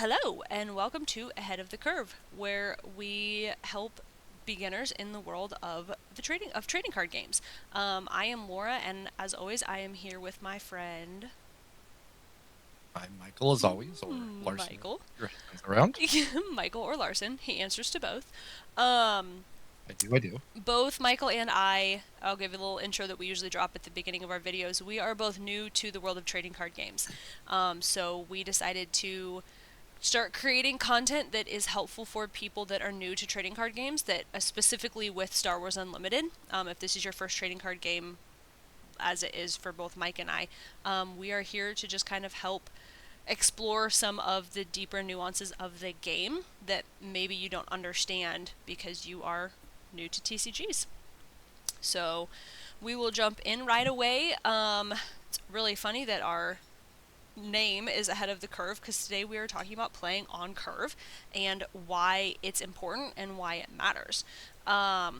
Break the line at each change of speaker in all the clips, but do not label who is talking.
Hello, and welcome to Ahead of the Curve, where we help beginners in the world of trading card games. I am Laura, and as always, I am here with my friend
I'm Michael, as always, or Larson if
Michael.
your husband's around.
Michael or Larson. He answers to both. Um,
I do.
both Michael and I'll give you a little intro that we usually drop at the beginning of our videos. We are both new to the world of trading card games. So we decided to start creating content that is helpful for people that are new to trading card games, that specifically with Star Wars Unlimited. If this is your first trading card game, as it is for both Mike and I, we are here to just kind of help explore some of the deeper nuances of the game that maybe you don't understand because you are new to TCGs. So we will jump in right away. It's really funny that our name is Ahead of the Curve because today we are talking about playing on curve and why it's important and why it matters. A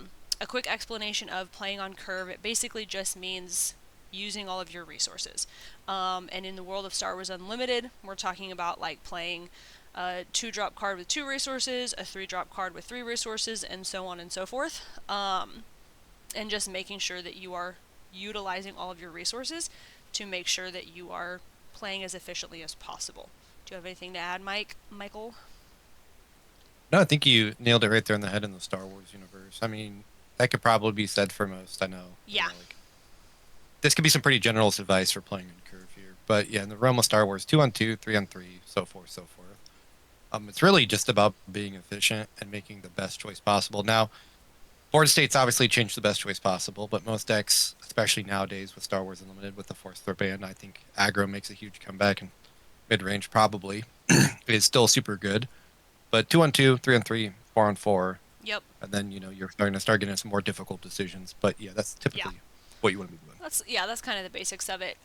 quick explanation of playing on curve: it basically just means using all of your resources. And in the world of Star Wars Unlimited, we're talking about like playing a 2-drop card with 2 resources, a 3-drop card with 3 resources, and so on and so forth. And just making sure that you are utilizing all of your resources to make sure that you are playing as efficiently as possible. Do you have anything to add, Michael?
No, I think you nailed it right there in the head in the Star Wars universe. I mean, that could probably be said for most. I know,
Yeah.
like this could be some pretty general advice for playing in curve here. But yeah, in the realm of Star Wars, 2-on-2, 3-on-3, so forth, so forth. It's really just about being efficient and making the best choice possible. Now, board states obviously change the best choice possible, but most decks, especially nowadays with Star Wars Unlimited with the Force Throw ban, I think aggro makes a huge comeback, and mid range probably is still super good. But 2-on-2, 3-on-3, 4-on-4,
Yep.
and then you're starting to start getting some more difficult decisions. But yeah, that's
Yeah.
typically what you want to be doing.
That's kind of the basics of it.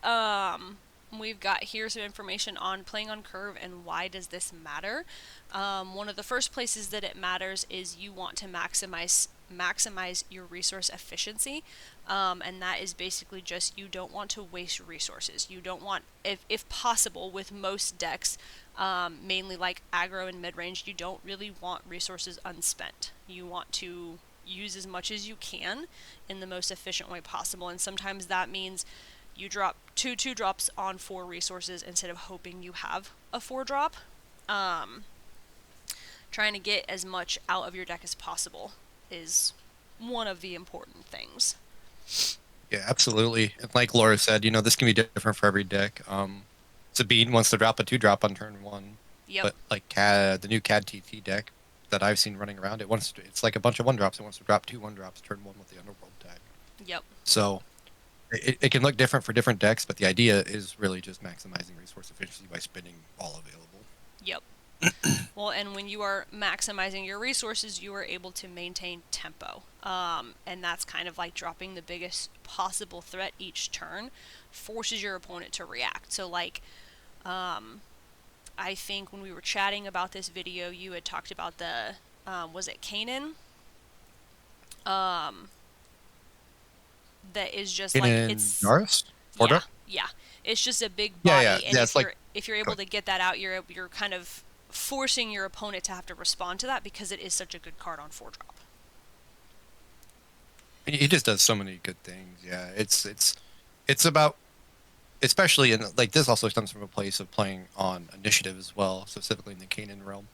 We've got here some information on playing on curve and why does this matter. One of the first places that it matters is you want to maximize your resource efficiency, and that is basically just you don't want to waste resources. You don't want, if possible, with most decks, mainly like aggro and mid range, you don't really want resources unspent. You want to use as much as you can in the most efficient way possible, and sometimes that means you drop two drops on 4 resources instead of hoping you have a 4-drop. Um, Trying to get as much out of your deck as possible is one of the important things.
Yeah, absolutely. And like Laura said, this can be different for every deck. Sabine wants to drop a 2-drop on turn one,
Yep.
but like CAD, the new CAD TT deck that I've seen running around, it's like a bunch of 1-drops. It wants to drop 2 1-drops turn one with the Underworld tag.
Yep.
So it can look different for different decks, but the idea is really just maximizing resource efficiency by spinning all available.
Yep. Well, and when you are maximizing your resources, you are able to maintain tempo. And that's kind of like dropping the biggest possible threat each turn forces your opponent to react. So, like, I think when we were chatting about this video, you had talked about was it Kanan? Um, that is just like
In
it's,
Yaris?
yeah,
4-drop?
yeah. It's just a big
Yeah, yeah,
body, and
yeah. It's like,
if you're
go
able
ahead.
to get that out, you're kind of forcing your opponent to have to respond to that because it is such a good card on 4-drop.
He just does so many good things. Yeah, it's about, especially in like this also stems from a place of playing on initiative as well, specifically in the Kanan realm.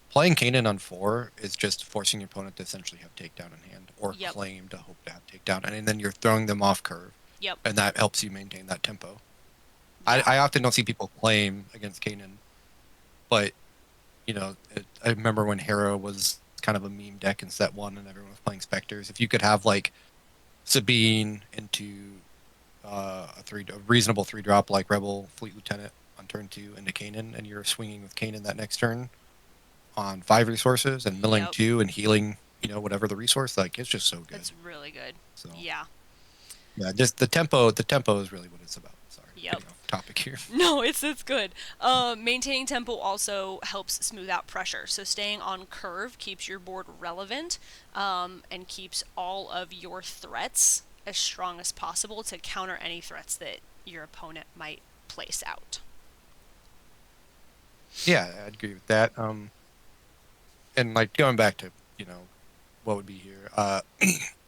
Playing Kanan on 4 is just forcing your opponent to essentially have takedown in hand or
Yep.
claim to hope to have takedown, and then you're throwing them off curve,
Yep.
and that helps you maintain that tempo. I,
Yeah.
I often don't see people claim against Kanan, but I remember when Hera was kind of a meme deck in set one, and everyone was playing Spectres. If you could have like Sabine into a reasonable 3-drop like Rebel Fleet Lieutenant on turn two into Kanan, and you're swinging with Kanan that next turn on 5 resources and milling
Yep.
2 and healing, whatever the resource, like it's just so good.
It's really good.
So
Yeah.
yeah, just the tempo is really what it's about. Sorry,
Yep.
getting off topic here.
No, it's good. Maintaining tempo also helps smooth out pressure. So staying on curve keeps your board relevant, and keeps all of your threats as strong as possible to counter any threats that your opponent might place out.
Yeah, I'd agree with that. And like going back to, you know, what would be here.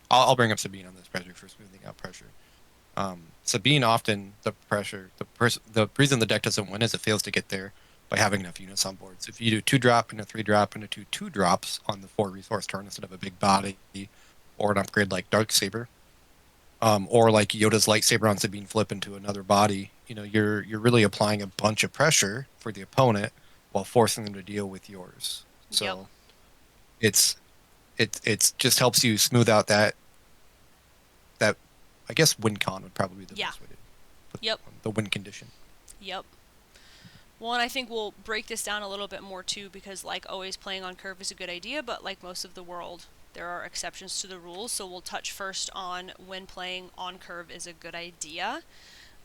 I'll bring up Sabine on this pressure for smoothing out pressure. Sabine often the reason the deck doesn't win is it fails to get there by having enough units on board. So if you do 2-drop and a 3-drop and a two drops on the 4 resource turn instead of a big body or an upgrade like Dark Saber, or like Yoda's lightsaber on Sabine flip into another body, you're really applying a bunch of pressure for the opponent while forcing them to deal with yours.
Yep.
So it's it's just helps you smooth out that I guess win con would probably be the
Yeah.
best way to put
Yep.
the win condition.
Yep. Well, and I think we'll break this down a little bit more too, because like always, playing on curve is a good idea, but like most of the world, there are exceptions to the rules. So we'll touch first on when playing on curve is a good idea.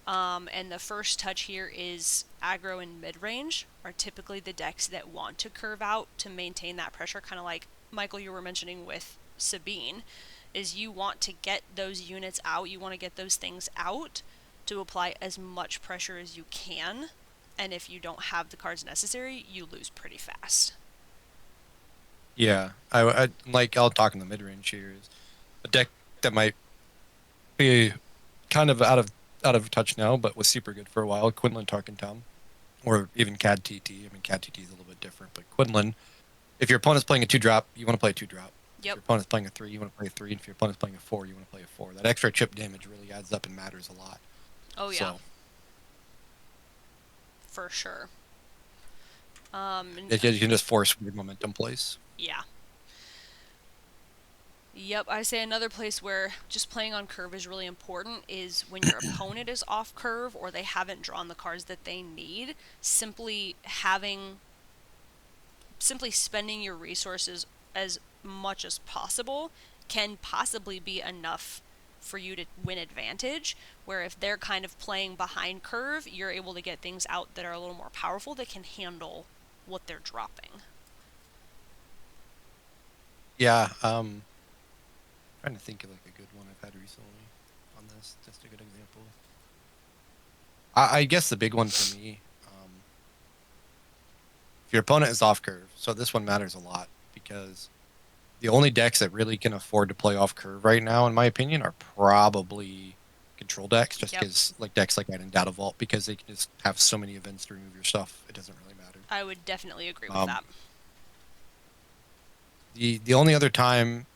And the first touch here is aggro and mid range are typically the decks that want to curve out to maintain that pressure, kind of like Michael, you were mentioning with Sabine, is you want to get those units out, you want to get those things out to apply as much pressure as you can. And if you don't have the cards necessary, you lose pretty fast.
Yeah, I like I'll talk in the mid range here is a deck that might be kind of out of touch now, but was super good for a while. Quinlan Tarkentom, or even Cad TT. I mean, Cad TT is a little bit different, but Quinlan. If your opponent's playing a 2-drop, you want to play a 2-drop. If
Yep.
your opponent's playing a 3, you want to play a 3. And if your opponent's playing a 4, you want to play a 4. That extra chip damage really adds up and matters a lot.
Oh, yeah.
So
For sure.
you can just force weird momentum plays.
Yeah. Yep, I say another place where just playing on curve is really important is when your opponent is off curve or they haven't drawn the cards that they need, simply spending your resources as much as possible can possibly be enough for you to win advantage, where if they're kind of playing behind curve, you're able to get things out that are a little more powerful that can handle what they're dropping.
Yeah, trying to think of like a good one I've had recently on this. Just a good example. I guess the big one for me, if your opponent is off curve, so this one matters a lot because the only decks that really can afford to play off curve right now, in my opinion, are probably control decks, just
Yep.
because like decks like that in Data Vault, because they can just have so many events to remove your stuff, it doesn't really matter.
I would definitely agree with
Um,
that.
the only other time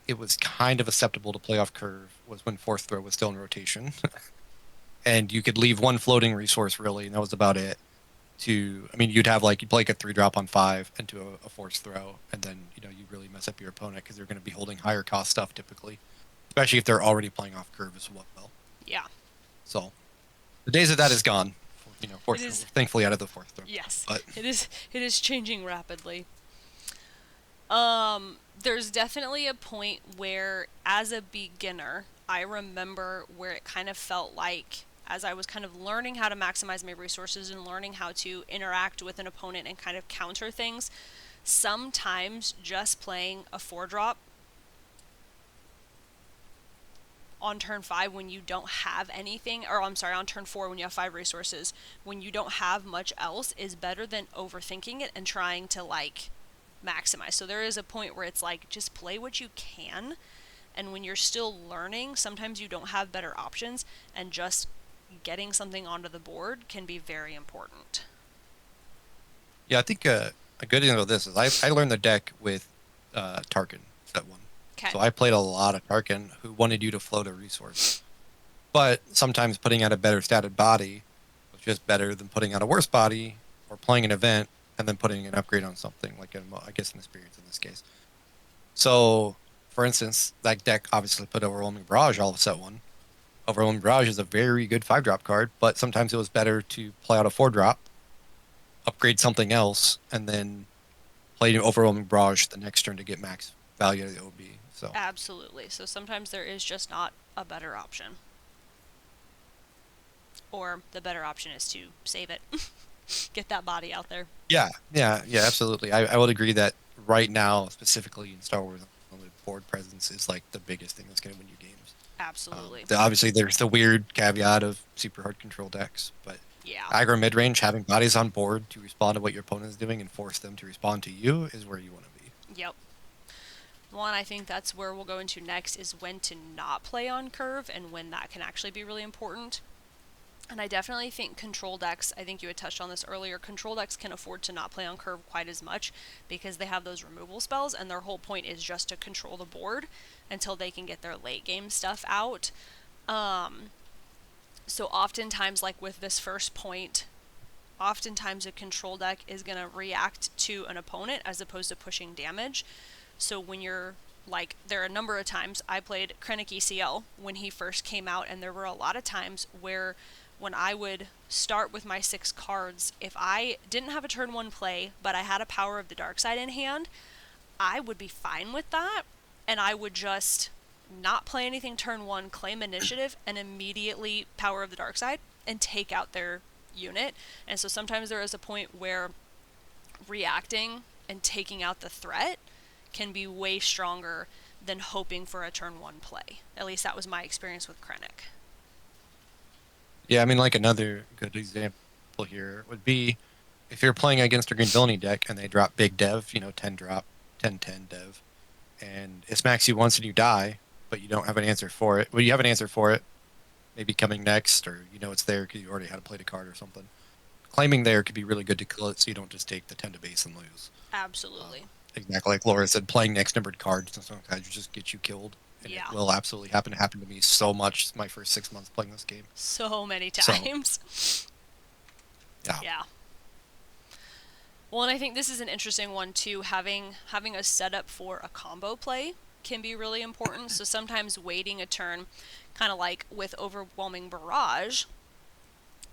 it was kind of acceptable to play off curve was when Fourth Throw was still in rotation, and you could leave one floating resource really, and that was about it. I mean, you'd play like a 3-drop on 5 into a force throw, and then you really mess up your opponent because they're going to be holding higher cost stuff typically, especially if they're already playing off curve as well.
Yeah.
So the days of that is gone.
It is.
Thankfully out of the fourth throw.
Yes.
But
It is. It is changing rapidly. There's definitely a point where, as a beginner, I remember where it kind of felt like, as I was kind of learning how to maximize my resources and learning how to interact with an opponent and kind of counter things, sometimes just playing a 4-drop on turn 5 when you don't have anything, or I'm sorry, on turn 4 when you have 5 resources, when you don't have much else, is better than overthinking it and trying to like maximize. So there is a point where it's like, just play what you can, and when you're still learning, sometimes you don't have better options, and just getting something onto the board can be very important.
yeah, I think a good thing about this is I learned the deck with Tarkin set 1.
Okay.
So I played a lot of Tarkin who wanted you to float a resource. But sometimes putting out a better statted body was just better than putting out a worse body or playing an event and then putting an upgrade on something, like I guess an experience in this case. So, for instance, that deck obviously put Overwhelming Barrage all of set 1. Overwhelming Barrage is a very good 5-drop card, but sometimes it was better to play out a 4-drop, upgrade something else, and then play Overwhelming Barrage the next turn to get max value of the OB. So
Absolutely. So sometimes there is just not a better option. Or the better option is to save it. Get that body out there.
yeah, absolutely. I would agree that right now, specifically in Star Wars, the board presence is like the biggest thing that's going to win you games.
Absolutely.
Obviously, there's the weird caveat of super hard control decks, but
Yeah.
Aggro mid range, having bodies on board to respond to what your opponent is doing and force them to respond to you is where you want to be.
Yep. One, I think that's where we'll go into next is when to not play on curve and when that can actually be really important. And I definitely think control decks, I think you had touched on this earlier, control decks can afford to not play on curve quite as much because they have those removal spells and their whole point is just to control the board until they can get their late game stuff out. So oftentimes, like with this first point, oftentimes a control deck is going to react to an opponent as opposed to pushing damage. So when you're like, there are a number of times I played Krennic ECL when he first came out, and there were a lot of times where when I would start with my 6 cards, if I didn't have a turn 1 play, but I had a Power of the Dark Side in hand, I would be fine with that, and I would just not play anything turn 1, claim initiative, and immediately Power of the Dark Side and take out their unit. And so sometimes there is a point where reacting and taking out the threat can be way stronger than hoping for a turn 1 play. At least that was my experience with Krennic.
Yeah, I mean, like another good example here would be if you're playing against a Green Villainy deck and they drop big dev, 10 drop, 10/10 dev, and it smacks you once and you die, but you don't have an answer for it. Well, you have an answer for it, maybe coming next, or it's there because you already had to play the card or something. Claiming there could be really good to kill it so you don't just take the 10 to base and lose.
Absolutely.
Exactly like Laura said, playing next numbered cards sometimes just get you killed. And
Yeah.
it will absolutely happen. It happened to me so much my first 6 months playing this game.
So many times.
Yeah.
Yeah. Well, and I think this is an interesting one too. Having a setup for a combo play can be really important. So sometimes waiting a turn, kind of like with Overwhelming Barrage,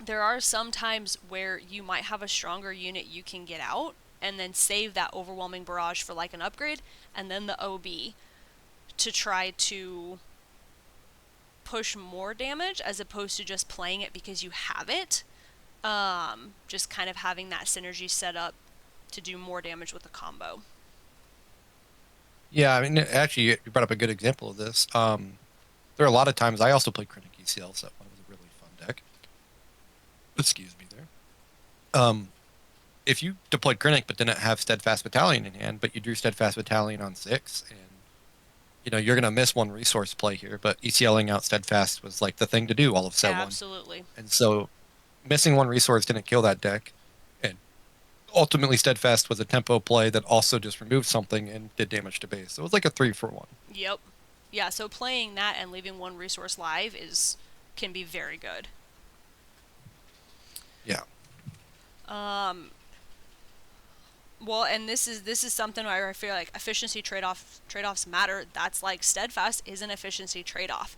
there are some times where you might have a stronger unit you can get out and then save that Overwhelming Barrage for like an upgrade and then the OB to try to push more damage as opposed to just playing it because you have it. Just kind of having that synergy set up to do more damage with the combo.
Yeah, I mean, actually, you brought up a good example of this. There are a lot of times I also played Krennic ECL, so that one was a really fun deck. Excuse me there. If you deployed Krennic but didn't have Steadfast Battalion in hand, but you drew Steadfast Battalion on 6, and you're going to miss one resource play here, but ECLing out Steadfast was like the thing to do all of set 1.
Absolutely.
And so missing one resource didn't kill that deck. And ultimately, Steadfast was a tempo play that also just removed something and did damage to base. So it was like a 3-for-1.
Yep. Yeah, so playing that and leaving one resource live can be very good.
Yeah.
Well, and this is something where I feel like efficiency trade-offs matter. That's like Steadfast is an efficiency trade-off.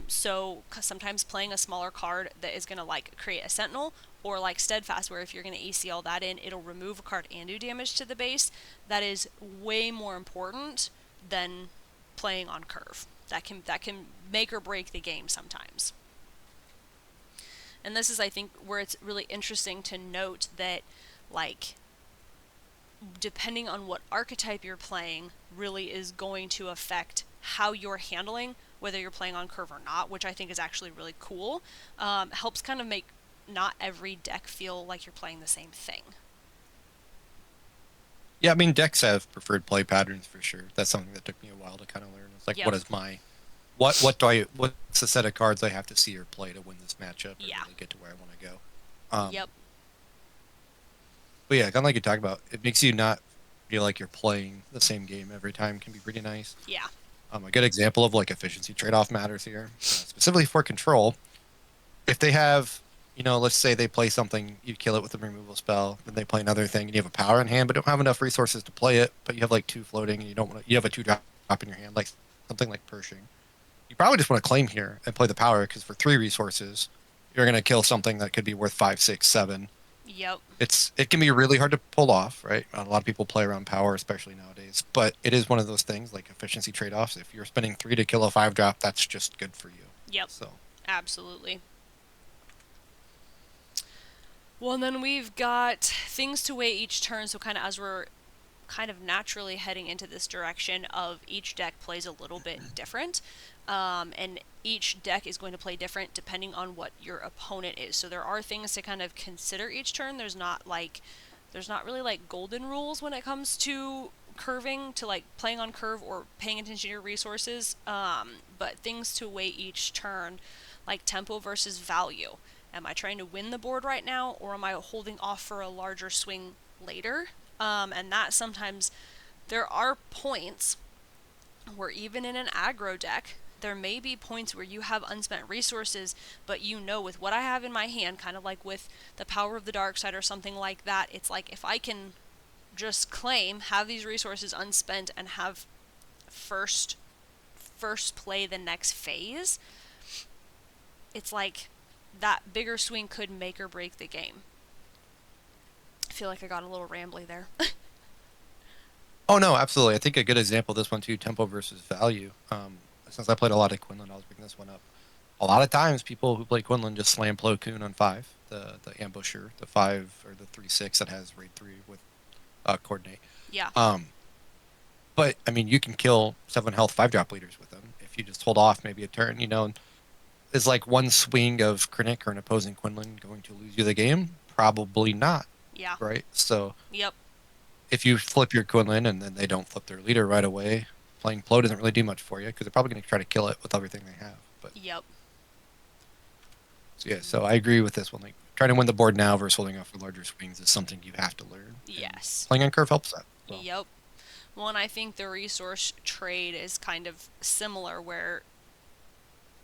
So sometimes playing a smaller card that is going to like create a Sentinel, or like Steadfast, where if you're going to ECL that in, it'll remove a card and do damage to the base. That is way more important than playing on curve. That can make or break the game sometimes. And this is, I think, where it's really interesting to note that, like, depending on what archetype you're playing really is going to affect how you're handling whether you're playing on curve or not, which I think is actually really cool. Helps kind of make not every deck feel like you're playing the same thing.
Yeah, I mean, decks have preferred play patterns for sure. That's something that took me a while to kind of learn. It's like,
Yep.
what is my... what's the set of cards I have to see or play to win this matchup or
Yeah.
really get to where I want to go?
Yep.
But yeah, kind of like you talked about, it makes you not feel like you're playing the same game every time. Can be pretty nice.
Yeah.
A good example of like efficiency trade-off matters here, specifically for control. If they have, let's say they play something, you kill it with a removal spell, then they play another thing, and you have a power in hand, but don't have enough resources to play it, but you have like 2 floating, and you have a 2-drop in your hand, like something like Pershing. You probably just want to claim here and play the power, because for 3 resources, you're going to kill something that could be worth 5, 6, 7.
Yep.
It can be really hard to pull off, right? A lot of people play around power, especially nowadays. But it is one of those things like efficiency trade-offs. If you're spending 3 to kill a 5-drop, that's just good for you.
Yep.
So
Absolutely. Well, and then we've got things to weigh each turn. So kind of as we're kind of naturally heading into this direction of each deck plays a little bit different. And each deck is going to play different depending on what your opponent is. So there are things to kind of consider each turn. There's not really like golden rules when it comes to curving, to like playing on curve or paying attention to your resources. But things to weigh each turn, like tempo versus value. Am I trying to win the board right now, or am I holding off for a larger swing later? And that sometimes there are points where even in an aggro deck, there may be points where you have unspent resources, but you know with what I have in my hand, kind of like with the Power of the Dark Side or something like that, it's like if I can just claim, have these resources unspent, and have first play the next phase, it's like that bigger swing could make or break the game. I feel like I got a little rambly there.
Oh no, absolutely. I think a good example of this one too, tempo versus value. Since I played a lot of Quinlan, I was bringing this one up. A lot of times, people who play Quinlan just slam Plo Koon on 5, the ambusher, the 5 or the 3/6 that has raid 3 with coordinate.
Yeah.
But I mean, you can kill 7 health 5-drop leaders with them if you just hold off maybe a turn. Is like one swing of Krennic or an opposing Quinlan going to lose you the game? Probably not.
Yeah.
Right. So.
Yep.
If you flip your Quinlan and then they don't flip their leader right away, playing Plo doesn't really do much for you because they're probably going to try to kill it with everything they have. But
Yep.
so, yeah, so I agree with this one. Like trying to win the board now versus holding off for larger swings is something you have to learn.
Yes.
And playing on curve helps that.
So. Yep. Well, and I think the resource trade is kind of similar, where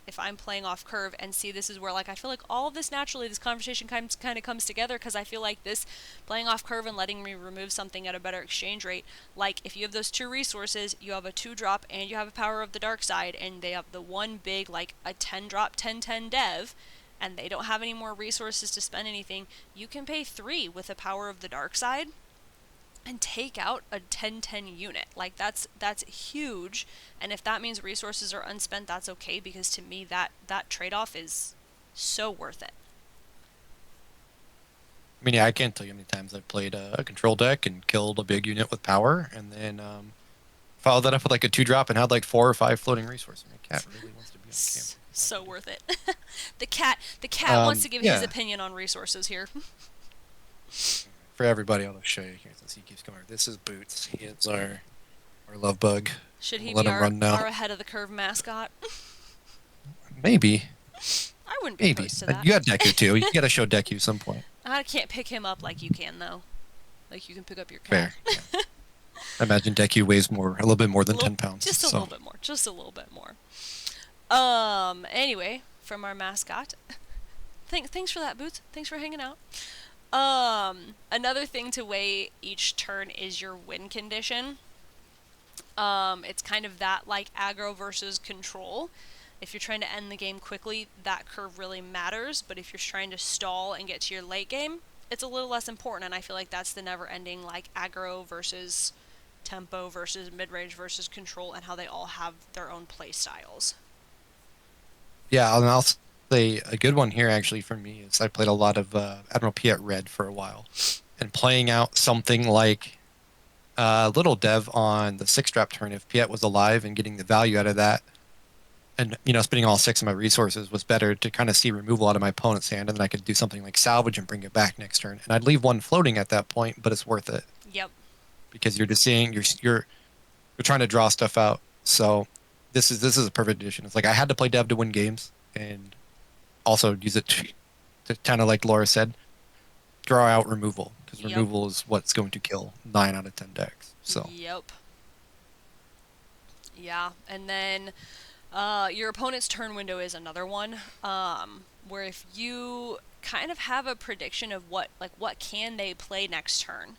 if I'm playing off curve and see, this is where like I feel like all of this naturally, this conversation kind of comes together, because I feel like this playing off curve and letting me remove something at a better exchange rate, like if you have those 2 resources, you have a 2-drop and you have a Power of the Dark Side, and they have the one big like a 10-drop 10/10 dev, and they don't have any more resources to spend anything, you can pay 3 with a Power of the Dark Side and take out a 10/10 unit. Like that's huge, and if that means resources are unspent, that's okay, because to me that trade-off is so worth it.
I mean, yeah, I can't tell you how many times I've played a control deck and killed a big unit with power, and then followed that up with like a 2-drop and had like 4 or 5 floating resources. My cat really wants to be on camera.
So worth it. the cat wants to give his opinion on resources here.
For everybody, I'll show you here since he keeps coming. This is Boots. He is our love bug.
Should he
we'll
be our ahead of the curve mascot?
Maybe.
I wouldn't be opposed to that.
You got Deku too. You got to show Deku some point.
I can't pick him up like you can, though. Like you can pick up your cat.
Fair. Yeah. I imagine Deku weighs a little bit more than 10 pounds.
Just a little bit more. Just a little bit more. Anyway, from our mascot. Thanks for that, Boots. Thanks for hanging out. Another thing to weigh each turn is your win condition. It's kind of that like aggro versus control. If you're trying to end the game quickly, that curve really matters, but if you're trying to stall and get to your late game, it's a little less important, and I feel like that's the never-ending like aggro versus tempo versus mid-range versus control, and how they all have their own play styles.
Yeah, and I'll say a good one here actually for me is I played a lot of Admiral Piet Red for a while, and playing out something like Little Dev on the 6-drop turn if Piet was alive, and getting the value out of that, and spending all 6 of my resources was better to kind of see removal out of my opponent's hand, and then I could do something like salvage and bring it back next turn, and I'd leave 1 floating at that point, but it's worth it.
Yep.
Because you're just seeing you're trying to draw stuff out. So this is a perfect addition. It's like I had to play Dev to win games, and also use it to kind of like Laura said, draw out removal, because removal is what's going to kill 9 out of 10 decks. So.
Yep. Yeah, and then your opponent's turn window is another one, where if you kind of have a prediction of what can they play next turn,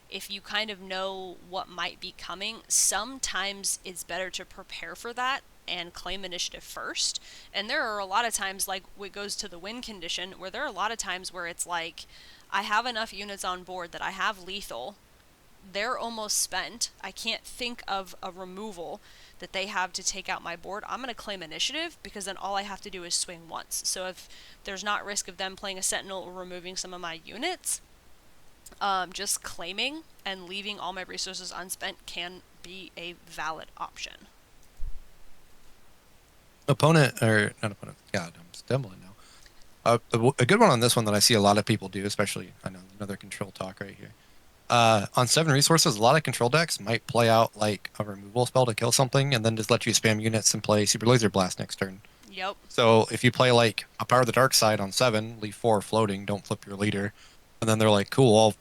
if you kind of know what might be coming, sometimes it's better to prepare for that and claim initiative first. And there are a lot of times, like it goes to the win condition, where there are a lot of times where it's like, I have enough units on board that I have lethal, they're almost spent, I can't think of a removal that they have to take out my board, I'm going to claim initiative, because then all I have to do is swing once. So if there's not risk of them playing a sentinel or removing some of my units, Just claiming and leaving all my resources unspent can be a valid option.
Opponent, or not opponent, God, I'm stumbling now. A good one on this one that I see a lot of people do, especially, I know, another control talk right here. On 7 resources, a lot of control decks might play out like a removal spell to kill something and then just let you spam units and play Super Laser Blast next turn.
Yep.
So if you play like a Power of the Dark Side on 7, leave 4 floating, don't flip your leader, and then they're like, cool,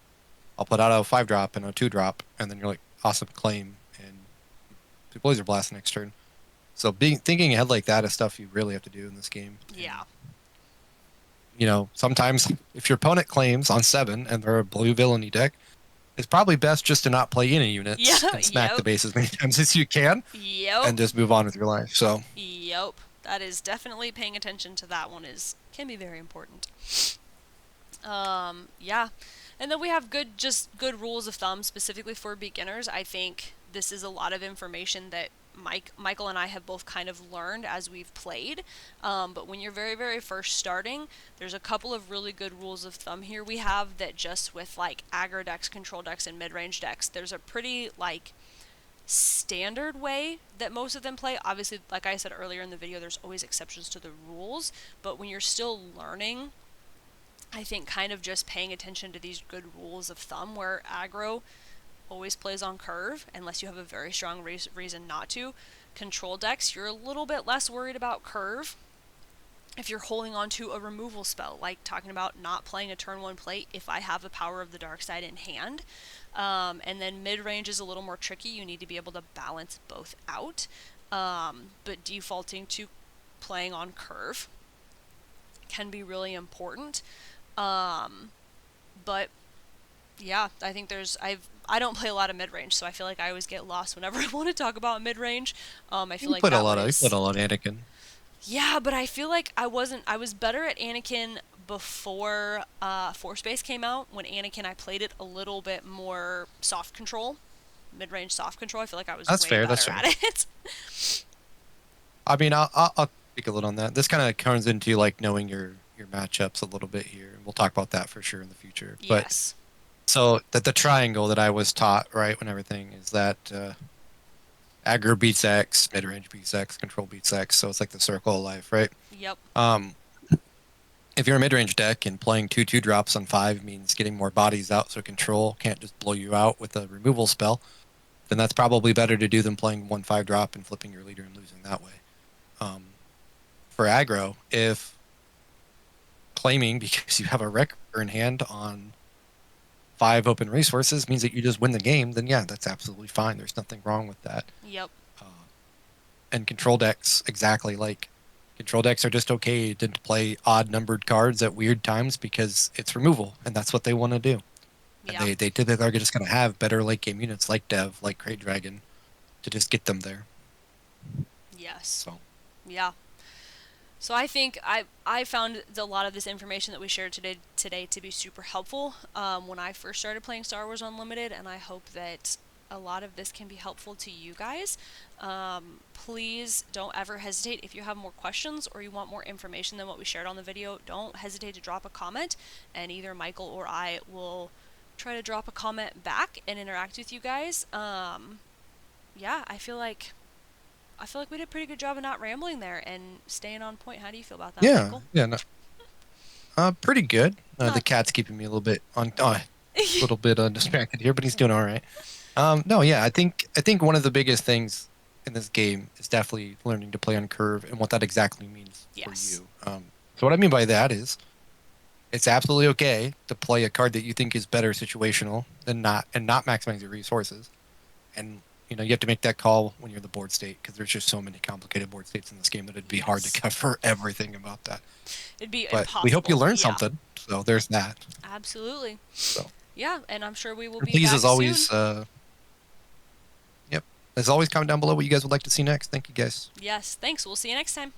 I'll put out a 5-drop and a 2-drop, and then you're like, awesome, claim, and Super Laser Blast next turn. So thinking ahead like that is stuff you really have to do in this game.
Yeah.
Sometimes if your opponent claims on 7 and they're a blue villainy deck, it's probably best just to not play any units and smack the base as many times as you can.
Yep.
And just move on with your life. So.
Yep. That is definitely paying attention to that one can be very important. Yeah. And then we have good rules of thumb specifically for beginners. I think this is a lot of information that Michael and I have both kind of learned as we've played. But when you're very, very first starting, there's a couple of really good rules of thumb here we have that just with like aggro decks, control decks, and mid-range decks, there's a pretty like standard way that most of them play. Obviously, like I said earlier in the video, there's always exceptions to the rules. But when you're still learning, I think kind of just paying attention to these good rules of thumb where aggro always plays on curve unless you have a very strong reason not to. Control decks, you're a little bit less worried about curve if you're holding on to a removal spell, like talking about not playing a turn 1 play if I have a Power of the Dark Side in hand. And then mid-range is a little more tricky. You need to be able to balance both out. But defaulting to playing on curve can be really important. But yeah, I think I don't play a lot of mid-range, so I feel like I always get lost whenever I want to talk about mid-range. I feel like
you played a lot of Anakin.
Yeah, but I feel like I was better at Anakin before Force Base came out. When Anakin, I played it a little bit more soft control, mid-range soft control. I feel like I was way better at it.
I mean, I'll speak a little on that. This kind of turns into like knowing your matchups a little bit here. We'll talk about that for sure in the future.
Yes.
But so the triangle that I was taught, right, when everything is that aggro beats X, mid-range beats X, control beats X. So it's like the circle of life, right?
Yep.
If you're a mid-range deck and playing 2/2 drops on 5 means getting more bodies out so control can't just blow you out with a removal spell, then that's probably better to do than playing 1 5-drop and flipping your leader and losing that way. For aggro, if claiming because you have a wrecker in hand on 5 open resources means that you just win the game, then yeah, that's absolutely fine. There's nothing wrong with that.
Yep.
And control decks, exactly. Like, control decks are just okay to play odd-numbered cards at weird times because it's removal, and that's what they want to do. Yeah. And they typically are just going to have better late-game units like Dev, like Krayt Dragon, to just get them there.
Yes.
So.
Yeah. So I think I found a lot of this information that we shared today to be super helpful when I first started playing Star Wars Unlimited, and I hope that a lot of this can be helpful to you guys. Please don't ever hesitate if you have more questions or you want more information than what we shared on the video. Don't hesitate to drop a comment, and either Michael or I will try to drop a comment back and interact with you guys. Yeah, I feel like we did a pretty good job of not rambling there and staying on point. How do you feel about that, Michael?
Yeah, no. Pretty good. The cat's keeping me a little bit distracted here, but he's doing all right. No, yeah, I think one of the biggest things in this game is definitely learning to play on curve and what that exactly means for you. So what I mean by that is, it's absolutely okay to play a card that you think is better situational than not maximize your resources, and you have to make that call when you're in the board state because there's just so many complicated board states in this game that it'd be hard to cover everything about that.
It'd be
but
impossible.
We hope you learn something. So there's that.
Absolutely.
So
yeah, and I'm sure we will be
please,
back
as always,
soon.
Yep. As always, comment down below what you guys would like to see next. Thank you, guys.
Yes, thanks. We'll see you next time.